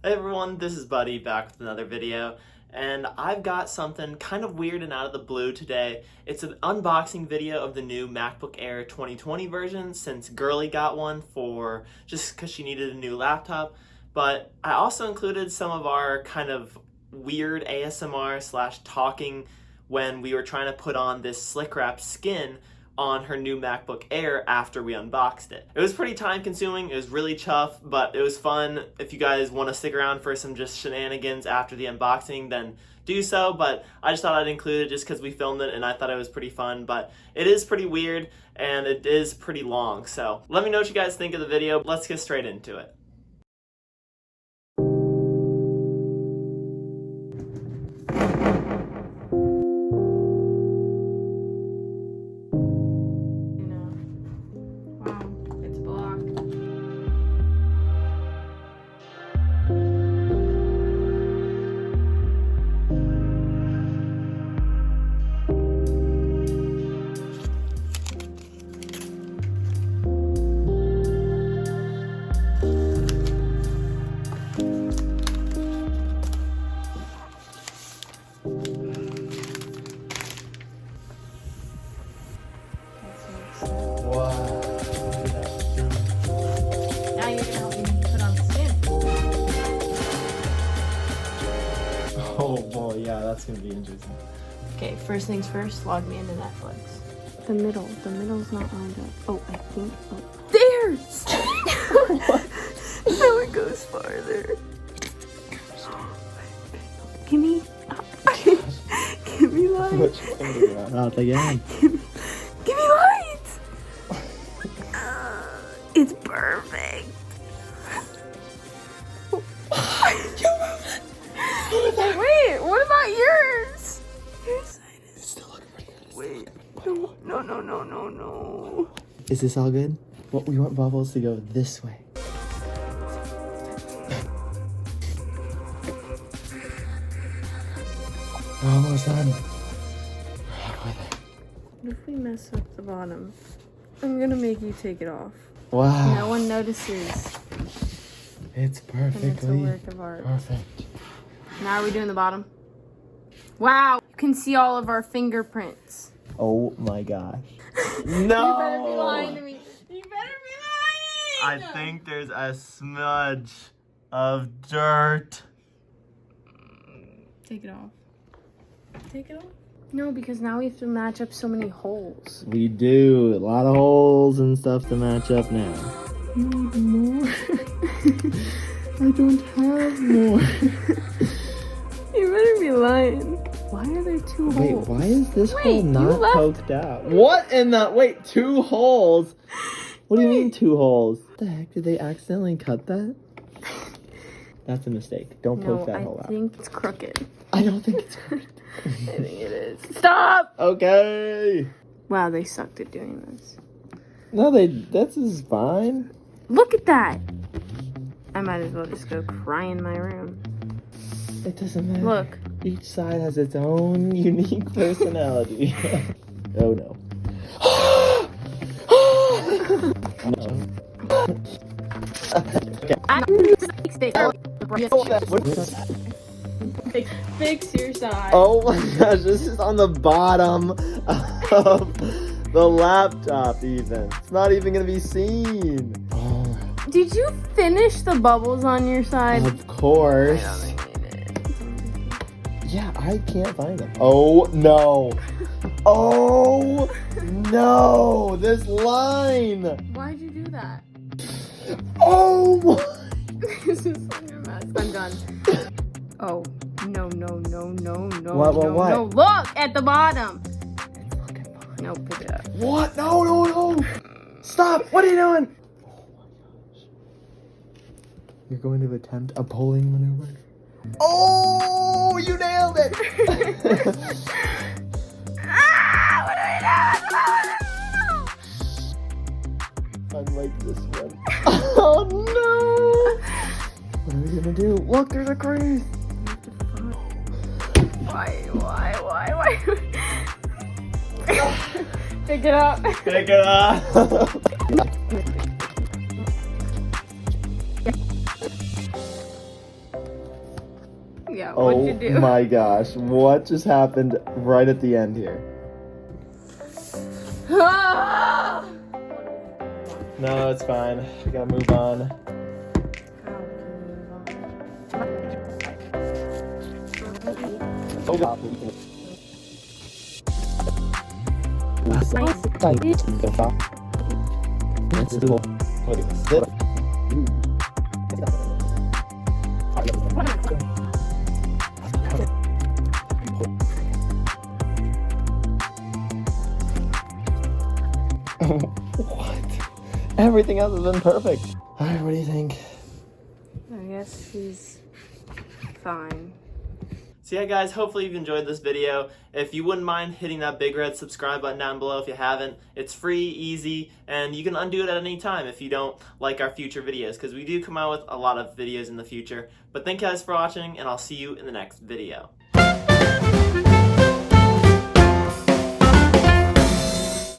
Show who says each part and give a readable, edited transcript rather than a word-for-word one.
Speaker 1: Hey everyone, this is Buddy back with another video, and I've got something kind of weird and out of the blue today. It's an unboxing video of the new MacBook Air 2020 version since Girly got one for just because she needed a new laptop, but I also included some of our kind of weird ASMR slash talking when we were trying to put on this slick wrap skin on her new MacBook Air after we unboxed it. It was pretty time consuming, it was really tough, but it was fun. If you guys want to stick around for some just shenanigans after the unboxing, then do so, but I just thought I'd include it just because we filmed it and I thought it was pretty fun, but it is pretty weird and it is pretty long, so let me know what you guys think of the video. Let's get straight into it. Oh boy, yeah, that's gonna be interesting.
Speaker 2: Okay, first things first, log me into Netflix. The middle's not lined up. Oh, I think, there! Now it goes farther. Give me light.
Speaker 1: Out again.
Speaker 2: Give me light! It's perfect. Wait, what about yours? Your side is
Speaker 1: It's still looking pretty good.
Speaker 2: Wait, no.
Speaker 1: Is this all good? Well, we want bubbles to go this way. We're almost done. We're halfway there.
Speaker 2: What if we mess up the bottom? I'm gonna make you take it off.
Speaker 1: Wow.
Speaker 2: No one notices.
Speaker 1: It's perfectly
Speaker 2: And it's a work of art.
Speaker 1: perfect.
Speaker 2: Now are we doing the bottom? Wow, you can see all of our fingerprints.
Speaker 1: Oh my gosh. No!
Speaker 2: You better be lying to me. You better be lying!
Speaker 1: I think there's a smudge of dirt.
Speaker 2: Take it off. Take it off? No, because now we have to match up so many holes.
Speaker 1: We do. A lot of holes and stuff to match up now.
Speaker 2: You need more?
Speaker 1: I don't have more.
Speaker 2: You better be lying. Why are there two
Speaker 1: Wait,
Speaker 2: holes?
Speaker 1: why is this
Speaker 2: Wait,
Speaker 1: hole
Speaker 2: you
Speaker 1: not
Speaker 2: left-
Speaker 1: poked out? What in the... Wait, two holes? What do you mean two holes? What the heck? Did they accidentally cut that? That's a mistake. Don't poke that hole
Speaker 2: I
Speaker 1: out.
Speaker 2: think it's crooked.
Speaker 1: I don't think it's correct.
Speaker 2: I think it is. Stop!
Speaker 1: Okay.
Speaker 2: Wow, they sucked at doing this.
Speaker 1: No, that's is fine.
Speaker 2: Look at that! I might as well just go cry in my room.
Speaker 1: It doesn't matter.
Speaker 2: Look.
Speaker 1: Each side has its own unique personality. Oh no.
Speaker 2: Fix your side.
Speaker 1: Oh my gosh, this is on the bottom of the laptop even. It's not even gonna be seen. Oh,
Speaker 2: Did you finish the bubbles on your side?
Speaker 1: of course.
Speaker 2: I don't think we did.
Speaker 1: Yeah, I can't find them. Oh no. Oh no, this line.
Speaker 2: Why'd you do that?
Speaker 1: Oh my.
Speaker 2: This is such a mess. I'm done. Oh, no.
Speaker 1: What?
Speaker 2: No, look at the bottom. No, pick it up.
Speaker 1: What? No. Stop. What are you doing? Oh my gosh. You're going to attempt a pulling maneuver? Oh, you nailed it.
Speaker 2: What are we doing?
Speaker 1: Unlike this one. Oh no! What are we gonna do? Look, there's a crease!
Speaker 2: Why? Pick it up.
Speaker 1: Pick it up!
Speaker 2: What'd you do?
Speaker 3: Oh my gosh, what just happened right at the end here? No, it's fine. We gotta move on. What? Everything else has been perfect. Alright, what do you think?
Speaker 2: I guess he's fine.
Speaker 1: So yeah guys, hopefully you've enjoyed this video. If you wouldn't mind hitting that big red subscribe button down below if you haven't. It's free, easy, and you can undo it at any time if you don't like our future videos, because we do come out with a lot of videos in the future. But thank you guys for watching, and I'll see you in the next video.